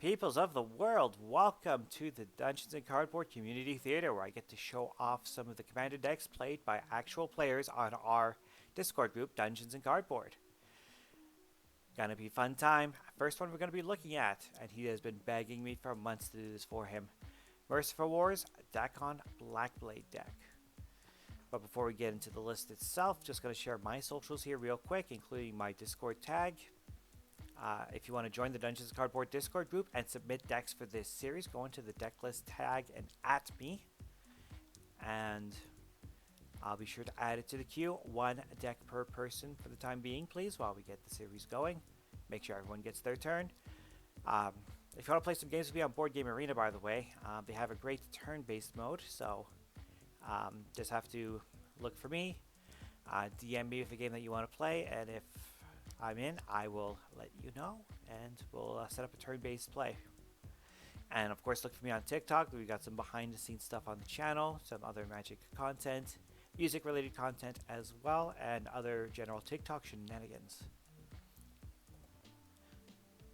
Peoples of the world, welcome to the Dungeons and Cardboard Community Theater, where I get to show off some of the Commander decks played by actual players on our Discord group, Dungeons and Cardboard. Gonna be a fun time. First one we're gonna be looking at, and he has been begging me for months to do this for him. Mercifulwar's Dakkon Blackblade deck. But before we get into the list itself, just gonna share my socials here real quick, including my Discord tag. If you want to join the Dungeons & Cardboard Discord group and submit decks for this series, go into the deck list tag and at me. And I'll be sure to add it to the queue. One deck per person for the time being, please, while we get the series going. Make sure everyone gets their turn. If you want to play some games with me on Board Game Arena, by the way, they have a great turn-based mode, so just have to look for me. DM me with a game that you want to play, and if I'm in, I will let you know, and we'll set up a turn-based play. And of course, look for me on TikTok. We got some behind-the-scenes stuff on the channel, some other Magic content, music-related content as well, and other general TikTok shenanigans.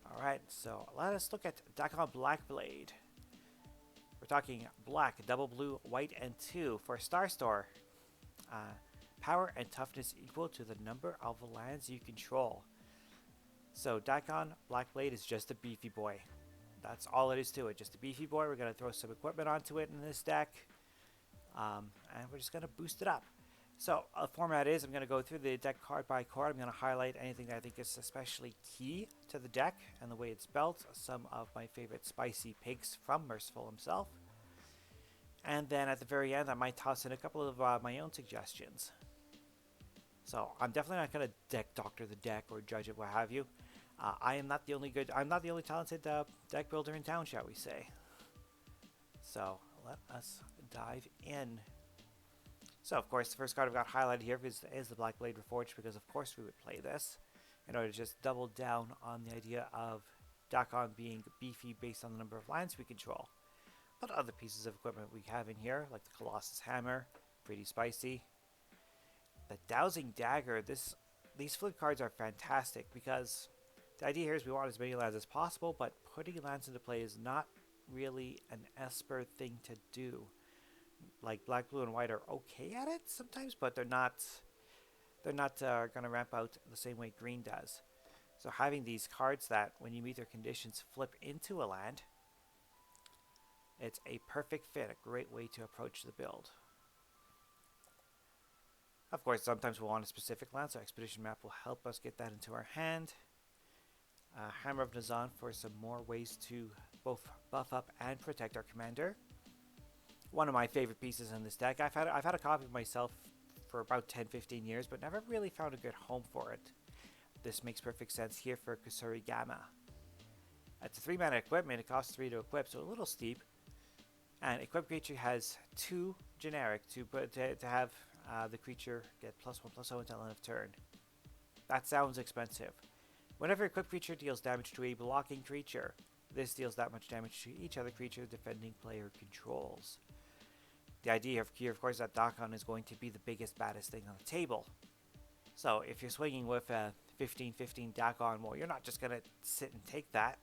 Alright, so let us look at Dakkon Blackblade. We're talking black, double blue, white, and 2 for Star Store. Power and toughness equal to the number of lands you control. So Dakkon Blackblade is just a beefy boy. That's all it is to it, just a beefy boy. We're going to throw some equipment onto it in this deck. And we're just going to boost it up. So the format is, I'm going to go through the deck card by card. I'm going to highlight anything that I think is especially key to the deck and the way it's built. Some of my favorite spicy pigs from Merciful himself. And then at the very end, I might toss in a couple of my own suggestions. So I'm definitely not going to deck doctor the deck or judge it, what have you. I'm not the only talented deck builder in town, shall we say. So let us dive in. So of course, the first card I've got highlighted here is the Blackblade Reforge, because of course we would play this in order to just double down on the idea of Dakkon being beefy based on the number of lands we control. But other pieces of equipment we have in here, like the Colossus Hammer, pretty spicy. The Dowsing Dagger, these flip cards are fantastic because the idea here is we want as many lands as possible, but putting lands into play is not really an Esper thing to do. Like black, blue, and white are okay at it sometimes, but they're not going to ramp out the same way green does. So having these cards that, when you meet their conditions, flip into a land, it's a perfect fit, a great way to approach the build. Of course, sometimes we'll want a specific land, so Expedition Map will help us get that into our hand. Hammer of Nazan for some more ways to both buff up and protect our commander. One of my favorite pieces in this deck. I've had a copy of myself for about 10-15 years, but never really found a good home for it. This makes perfect sense here for Kusuri Gamma. It's a 3-mana equipment. It costs 3 to equip, so a little steep. And equipped creature has 2 generic to have the creature get +1/+0 until end of turn. That sounds expensive. Whenever equipped creature deals damage to a blocking creature, this deals that much damage to each other creature the defending player controls. The idea here, of course, is that Dakkon is going to be the biggest, baddest thing on the table. So if you're swinging with a 15/15 Dakkon, well, you're not just going to sit and take that.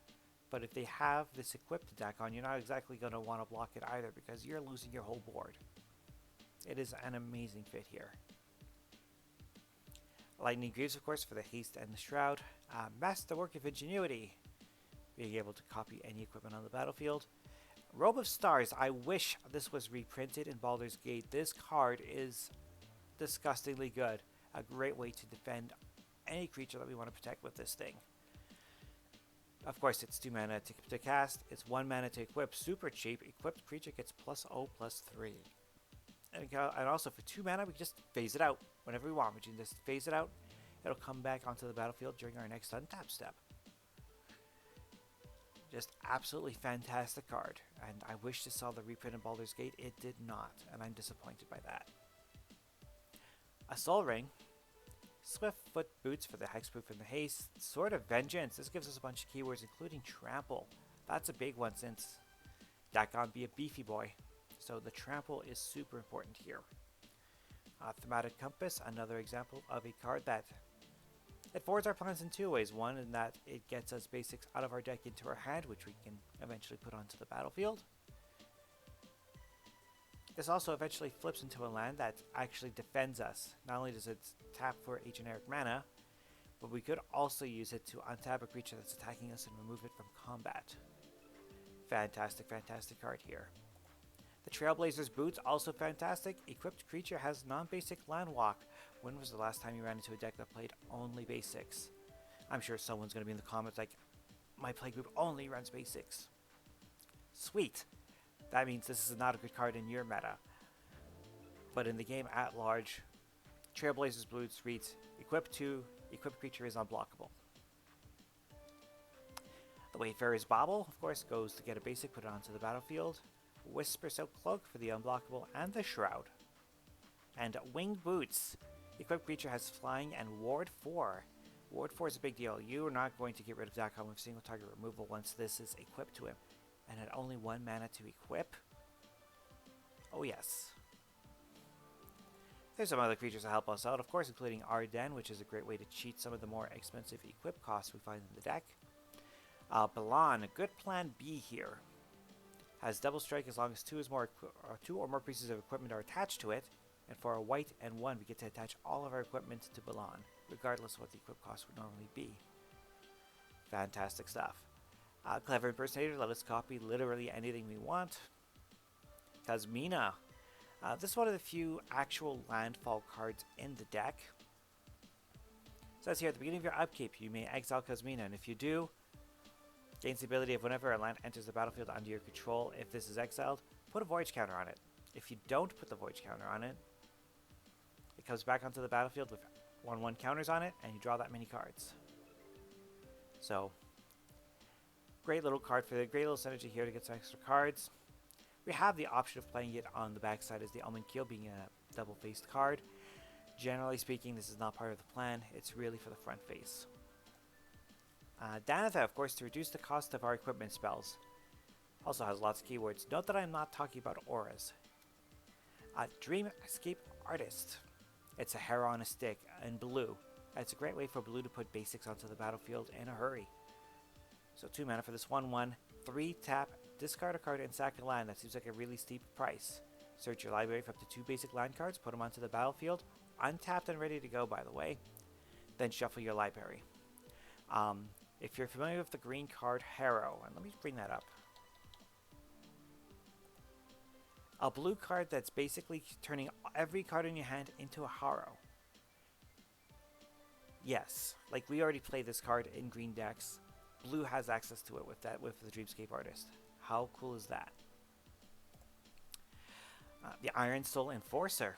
But if they have this equipped Dakkon, you're not exactly going to want to block it either, because you're losing your whole board. It is an amazing fit here. Lightning Greaves, of course, for the haste and the shroud. Masterwork of Ingenuity, being able to copy any equipment on the battlefield. Robe of Stars, I wish this was reprinted in Baldur's Gate. This card is disgustingly good. A great way to defend any creature that we want to protect with this thing. Of course, it's 2 mana to cast. It's 1 mana to equip. Super cheap. Equipped creature gets +0/+3. And also for 2 mana, we can just phase it out whenever we want. We can just phase it out. It'll come back onto the battlefield during our next untap step. Just absolutely fantastic card. And I wish this saw the reprint in Baldur's Gate. It did not. And I'm disappointed by that. A Soul Ring. Swift Foot Boots for the Hexproof and the Haste. Sword of Vengeance. This gives us a bunch of keywords, including Trample. That's a big one since Dakkon be a beefy boy. So the Trample is super important here. Thematic Compass, another example of a card that It forwards our plans in two ways. One, in that it gets us basics out of our deck into our hand, which we can eventually put onto the battlefield. This also eventually flips into a land that actually defends us. Not only does it tap for a generic mana, but we could also use it to untap a creature that's attacking us and remove it from combat. Fantastic, fantastic card here. The Trailblazer's Boots, also fantastic. Equipped creature has non-basic land walk. When was the last time you ran into a deck that played only basics? I'm sure someone's going to be in the comments like, my playgroup only runs basics. Sweet. That means this is not a good card in your meta. But in the game at large, Trailblazer's Boots reads, equip 2, equipped creature is unblockable. The Wayfarer's Bauble, of course, goes to get a basic, put it onto the battlefield. Whisper Silk Cloak for the unblockable and the Shroud. And Winged Boots. Equipped creature has flying and Ward 4. Ward 4 is a big deal. You are not going to get rid of Dakkon with single target removal once this is equipped to him. And at only 1 mana to equip? Oh yes. There's some other creatures that help us out, of course, including Ardenn, which is a great way to cheat some of the more expensive equip costs we find in the deck. Balan, a good plan B here. Has double strike as long as two or more pieces of equipment are attached to it, and for a white and 1 we get to attach all of our equipment to Balan, regardless of what the equip cost would normally be. Fantastic stuff. Clever Impersonator, let us copy literally anything we want. Kazmina. This is one of the few actual landfall cards in the deck. It says here, at the beginning of your upkeep, you may exile Kazmina, and if you do, gains the ability of whenever a land enters the battlefield under your control, if this is exiled, put a Voyage counter on it. If you don't put the Voyage counter on it, it comes back onto the battlefield with 1/1 counters on it, and you draw that many cards. So, great little card for the great little synergy here to get some extra cards. We have the option of playing it on the backside as the Almond Keel, being a double-faced card. Generally speaking, this is not part of the plan. It's really for the front face. Danatha, of course, to reduce the cost of our equipment spells. Also has lots of keywords. Note that I'm not talking about auras. Dream Escape Artist. It's a hair on a stick in blue. It's a great way for blue to put basics onto the battlefield in a hurry. So 2 mana for this 1/1. 3 tap, discard a card and sack a land. That seems like a really steep price. Search your library for up to 2 basic land cards, put them onto the battlefield, untapped and ready to go, by the way. Then shuffle your library. If you're familiar with the green card Harrow, and let me bring that up. A blue card that's basically turning every card in your hand into a Harrow. Yes, like we already play this card in green decks. Blue has access to it with the Dreamscape Artist. How cool is that? The Iron Soul Enforcer.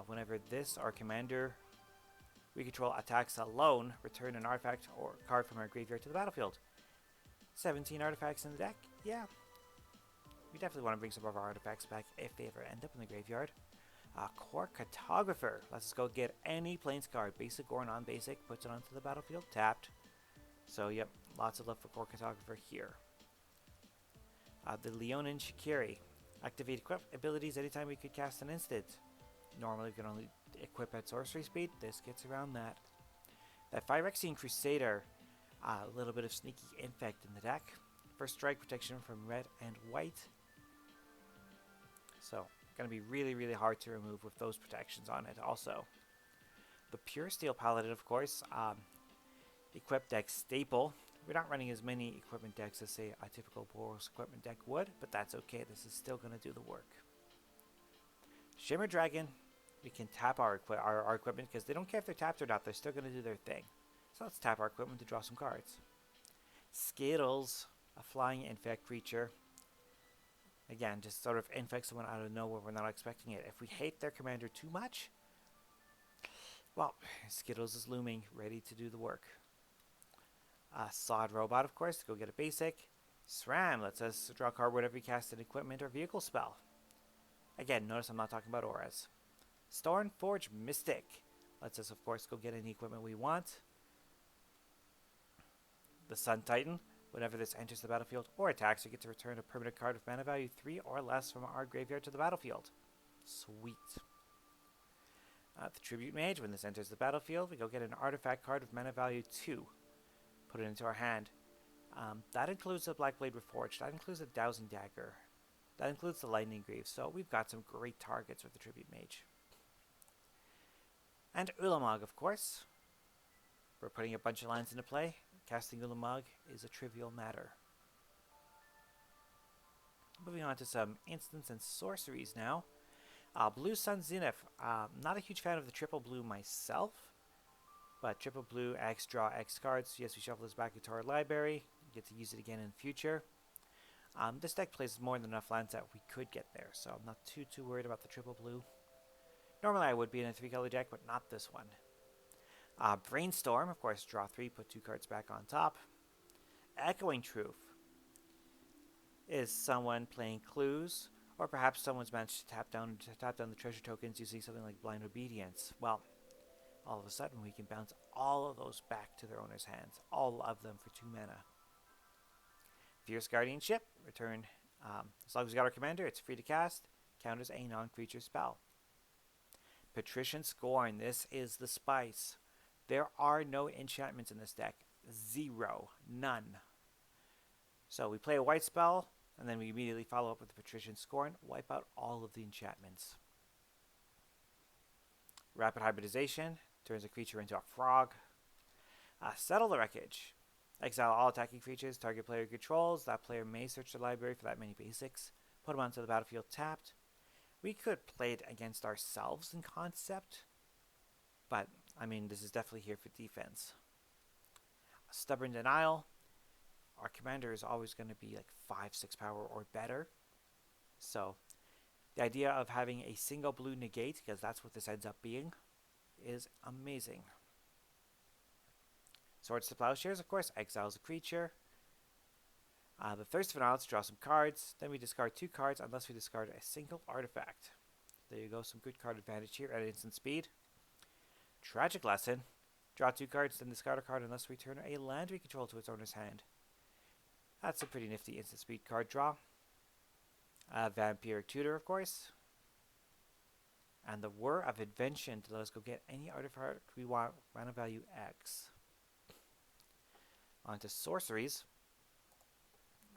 Whenever this, our commander we control attacks alone, return an artifact or card from our graveyard to the battlefield. 17 artifacts in the deck? Yeah. We definitely want to bring some of our artifacts back if they ever end up in the graveyard. Core Cartographer. Let's go get any Plains card, basic or non-basic, puts it onto the battlefield, tapped. So, yep, lots of love for Core Cartographer here. The Leonin Shikiri. Activate equip abilities anytime we could cast an instant. Normally we can only equip at sorcery speed. This gets around that. That Phyrexian Crusader. A little bit of sneaky infect in the deck. First strike protection from red and white. So, going to be really, really hard to remove with those protections on it also. The Pure Steel Paladin, of course. Equip deck staple. We're not running as many equipment decks as, say, a typical Boros equipment deck would, but that's okay. This is still going to do the work. Shimmer Dragon. We can tap our equipment because they don't care if they're tapped or not. They're still going to do their thing. So let's tap our equipment to draw some cards. Skittles. A flying infect creature. Again, just sort of infect someone out of nowhere. We're not expecting it. If we hate their commander too much, well, Skittles is looming, ready to do the work. Sod Robot, of course, to go get a basic. SRAM lets us draw a card whenever we cast an equipment or vehicle spell. Again, notice I'm not talking about auras. Stormforge Mystic lets us, of course, go get any equipment we want. The Sun Titan. Whenever this enters the battlefield or attacks, we get to return a permanent card with mana value 3 or less from our graveyard to the battlefield. Sweet. The Tribute Mage, when this enters the battlefield, we go get an artifact card of mana value 2. Put it into our hand. That includes the Blackblade Reforged. That includes the Dowsing Dagger. That includes the Lightning Greaves. So we've got some great targets with the Tribute Mage. And Ulamog, of course. We're putting a bunch of lands into play. Casting Ulamog is a trivial matter. Moving on to some instants and sorceries now. Blue Sun Zenith. Not a huge fan of the triple blue myself. But triple blue, X, draw X cards. Yes, we shuffle this back into our library. Get to use it again in the future. This deck plays more than enough lands that we could get there, so I'm not too worried about the triple blue. Normally I would be in a 3-color deck, but not this one. Brainstorm, of course, draw 3, put 2 cards back on top. Echoing Truth is someone playing clues, or perhaps someone's managed to tap down the treasure tokens using something like Blind Obedience. Well, all of a sudden we can bounce all of those back to their owner's hands, all of them for 2 mana. Fierce Guardianship, return, as long as we got our commander, it's free to cast, count as a non-creature spell. Patrician Scorn, this is the spice. There are no enchantments in this deck. 0. None. So we play a white spell, and then we immediately follow up with the Patrician Scorn, wipe out all of the enchantments. Rapid Hybridization, turns a creature into a frog. Settle the Wreckage. Exile all attacking creatures target player controls. That player may search the library for that many basics. Put them onto the battlefield tapped. We could play it against ourselves in concept. But, I mean, this is definitely here for defense. Stubborn Denial. Our commander is always going to be like 5-6 power or better. So, the idea of having a single blue negate, because that's what this ends up being, is amazing. Swords to Plowshares, of course, exiles a creature. The Thirst for Knowledge, draw some cards. Then we discard 2 cards unless we discard a single artifact. There you go, some good card advantage here at instant speed. Tragic Lesson, draw 2 cards, then discard a card unless we return a land we control to its owner's hand. That's a pretty nifty instant speed card draw. Vampiric Tutor, of course. And the Whir of Invention to let us go get any artifact we want, mana value X. On to sorceries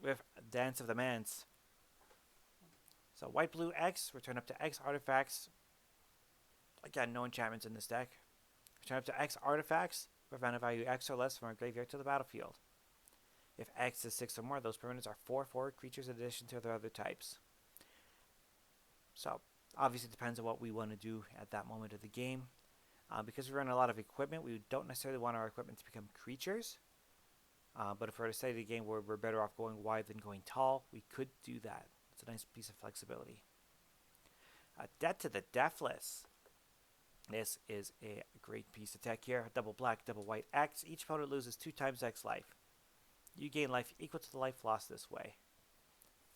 with Dance of the Manse. So white, blue, X, return up to X artifacts. Again, no enchantments in this deck. Return up to X artifacts with mana value X or less from our graveyard to the battlefield. If X is 6 or more, those permanents are 4/4 creatures in addition to their other types. So, obviously it depends on what we want to do at that moment of the game. Because we run a lot of equipment, we don't necessarily want our equipment to become creatures. But if we're at a state of the game where we're better off going wide than going tall, we could do that. It's a nice piece of flexibility. Debt to the Deathless. This is a great piece of tech here. Double black, double white X. Each opponent loses 2 times X life. You gain life equal to the life lost this way.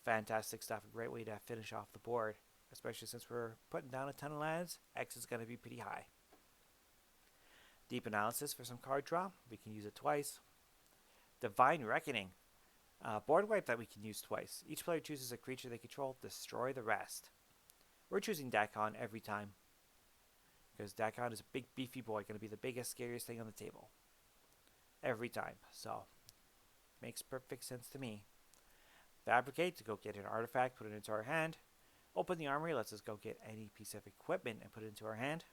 Fantastic stuff. A great way to finish off the board. Especially since we're putting down a ton of lands. X is going to be pretty high. Deep Analysis for some card draw. We can use it twice. Divine Reckoning. Board wipe that we can use twice. Each player chooses a creature they control. Destroy the rest. We're choosing Dakkon every time. Because Dakkon is a big beefy boy. Going to be the biggest, scariest thing on the table. Every time. So, makes perfect sense to me. Fabricate to go get an artifact. Put it into our hand. Open the armory. Lets us go get any piece of equipment and put it into our hand.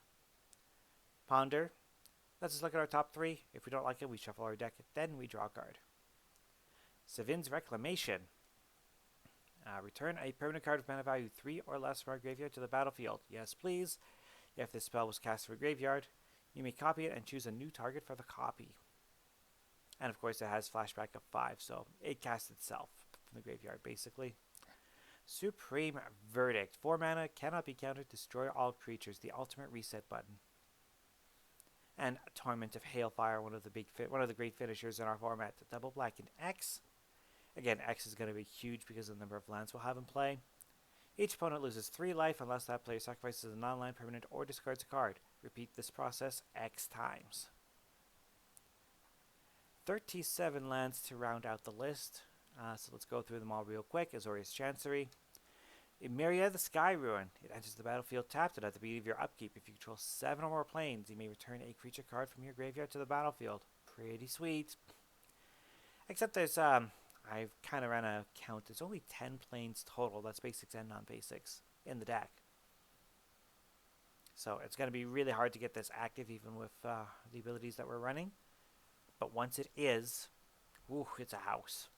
Ponder. Let's just look at our top 3. If we don't like it, we shuffle our deck. Then we draw a card. Sevin's Reclamation. Return a permanent card with mana value 3 or less from our graveyard to the battlefield. Yes, please. If this spell was cast from a graveyard, you may copy it and choose a new target for the copy. And of course, it has flashback of 5, so it casts itself from the graveyard, basically. Supreme Verdict. 4 mana, cannot be countered, destroy all creatures. The ultimate reset button. And Torment of Hailfire, one of the great finishers in our format. Double black and X. Again, X is going to be huge because of the number of lands we'll have in play. Each opponent loses 3 life unless that player sacrifices a non-land permanent or discards a card. Repeat this process X times. 37 lands to round out the list. So let's go through them all real quick. Azorius Chancery. Myria the Sky Ruin. It enters the battlefield tapped, and at the beginning of your upkeep, if you control 7 or more planes, you may return a creature card from your graveyard to the battlefield. Pretty sweet. Except there's, I've kind of ran a count. There's only 10 planes total. That's basics and non-basics in the deck. So it's going to be really hard to get this active even with the abilities that we're running. But once it is, woo, it's a house.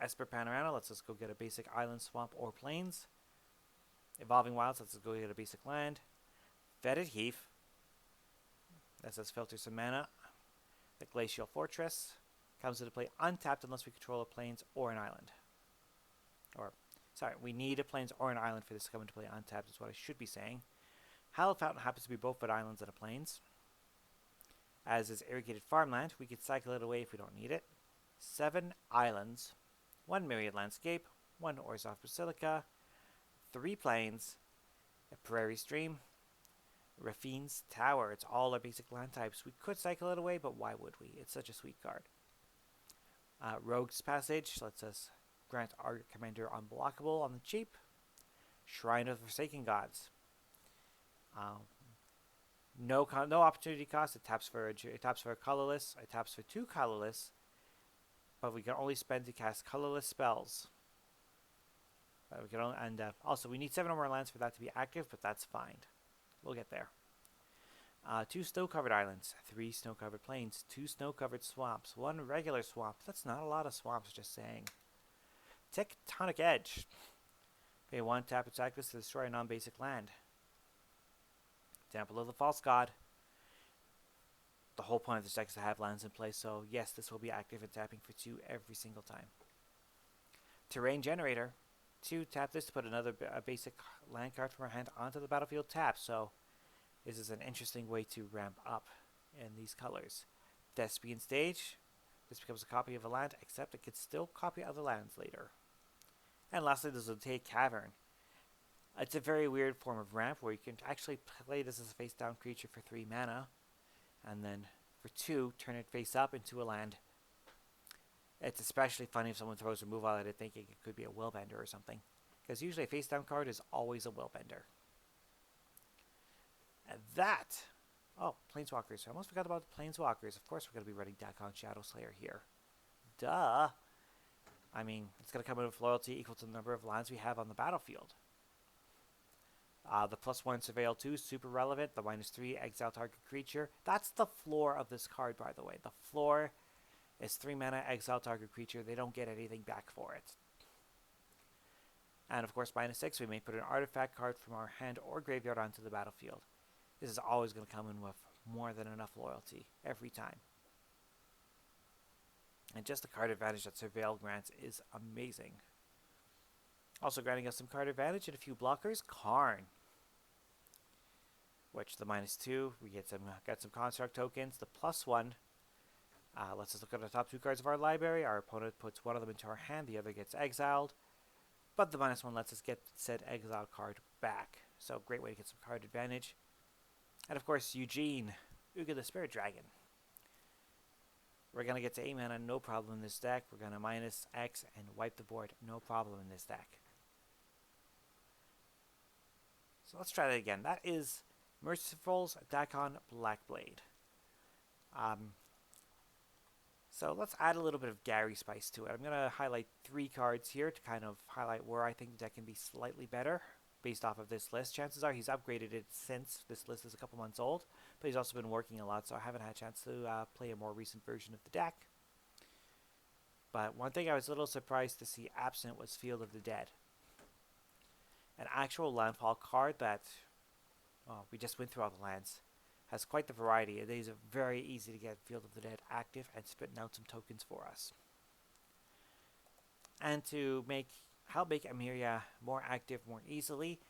Esper Panorama lets us go get a basic island, swamp, or plains. Evolving Wilds lets us go get a basic land. Fetid Heath lets us filter some mana. The Glacial Fortress comes into play untapped unless we control a plains or an island. Or, sorry, we need a plains or an island for this to come into play untapped is what I should be saying. Hallowed Fountain happens to be both an islands and a plains. As is Irrigated Farmland, we can cycle it away if we don't need it. 7 islands, 1 Myriad Landscape, 1 Orzhov Basilica, 3 plains, a Prairie Stream, Rafine's Tower. It's all our basic land types. We could cycle it away, but why would we? It's such a sweet card. Rogue's Passage lets us grant our commander unblockable on the cheap. Shrine of the Forsaken Gods. No opportunity cost. It taps for a colorless. It taps for 2 colorless, but we can only spend to cast colorless spells. We can only, and also we need 7 or more lands for that to be active, but that's fine. We'll get there. 2 snow-covered islands, 3 snow-covered plains, 2 snow-covered swamps, 1 regular swamp. That's not a lot of swamps, just saying. Tectonic Edge. Pay 1 tap its active to destroy a non-basic land. Temple of the False God. The whole point of this deck is to have lands in play, so yes, this will be active and tapping for 2 every single time. Terrain Generator. 2 tap this to put another basic land card from our hand onto the battlefield tap, so this is an interesting way to ramp up in these colors. Thespian Stage. This becomes a copy of a land, except it can still copy other lands later. And lastly, there's the Zotaic Cavern. It's a very weird form of ramp where you can actually play this as a face-down creature for 3 mana, and then for 2, turn it face up into a land. It's especially funny if someone throws removal at it thinking it could be a Willbender or something, because usually a face-down card is always a Willbender. And that... Oh, Planeswalkers. I almost forgot about the Planeswalkers. Of course we're going to be running Dakkon Shadowslayer here. Duh! I mean, it's going to come in with loyalty equal to the number of lands we have on the battlefield. The +1 Surveil 2 is super relevant. The -3 exile target creature. That's the floor of this card, by the way. The floor is 3 mana exile target creature. They don't get anything back for it. And of course, -6, we may put an artifact card from our hand or graveyard onto the battlefield. This is always going to come in with more than enough loyalty every time. And just the card advantage that Surveil grants is amazing. Also granting us some card advantage and a few blockers. Karn. Which the -2, we get some construct tokens. The +1 lets us look at the top 2 cards of our library. Our opponent puts one of them into our hand, the other gets exiled. But the -1 lets us get said exiled card back. So great way to get some card advantage. And of course, Eugene, Uga the Spirit Dragon. We're going to get to 8 mana, no problem in this deck. We're going to -X and wipe the board, no problem in this deck. So let's try that again. That is Merciful's Dakkon Blackblade. So let's add a little bit of Gary spice to it. I'm going to highlight 3 cards here to kind of highlight where I think the deck can be slightly better based off of this list. Chances are he's upgraded it since this list is a couple months old, but he's also been working a lot, so I haven't had a chance to play a more recent version of the deck. But one thing I was a little surprised to see absent was Field of the Dead. An actual landfall card that, we just went through all the lands, has quite the variety. It is very easy to get Field of the Dead active and spitting out some tokens for us. And to help make Myria more active more easily,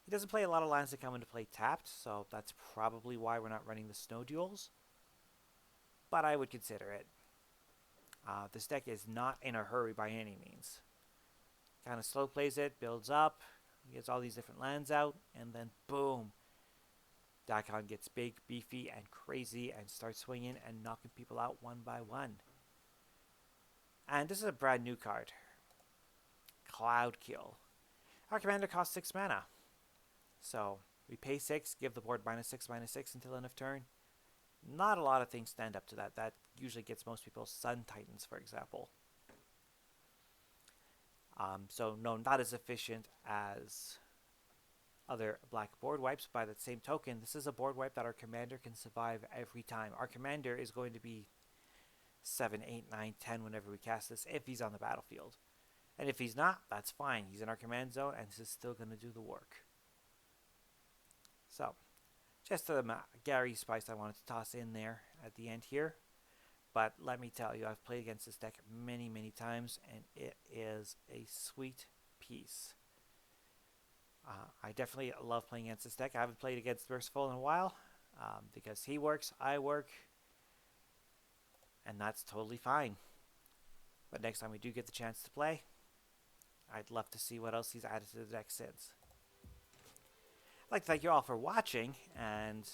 he doesn't play a lot of lands that come into play tapped, so that's probably why we're not running the Snow Duels. But I would consider it. This deck is not in a hurry by any means. Kind of slow plays it, builds up, gets all these different lands out, and then boom, Dakkon gets big, beefy, and crazy, and starts swinging and knocking people out one by one. And this is a brand new card, Cloud Kill. Our commander costs 6 mana. So we pay 6, give the board -6/-6 until end of turn. Not a lot of things stand up to that. That usually gets most people Sun Titans, for example. So no, not as efficient as other black board wipes. By the same token, this is a board wipe that our commander can survive every time. Our commander is going to be 7, 8, 9, 10 whenever we cast this, if he's on the battlefield. And if he's not, that's fine. He's in our command zone, and this is still going to do the work. So, just a Gary Spice I wanted to toss in there at the end here. But let me tell you, I've played against this deck many, many times, and it is a sweet piece. I definitely love playing against this deck. I haven't played against Merciful in a while, because he works, I work, and that's totally fine. But next time we do get the chance to play, I'd love to see what else he's added to the deck since. I'd like to thank you all for watching, and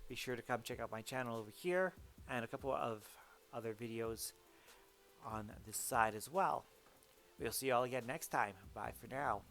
be sure to come check out my channel over here, and a couple of other videos on this side as well. We'll see you all again next time. Bye for now.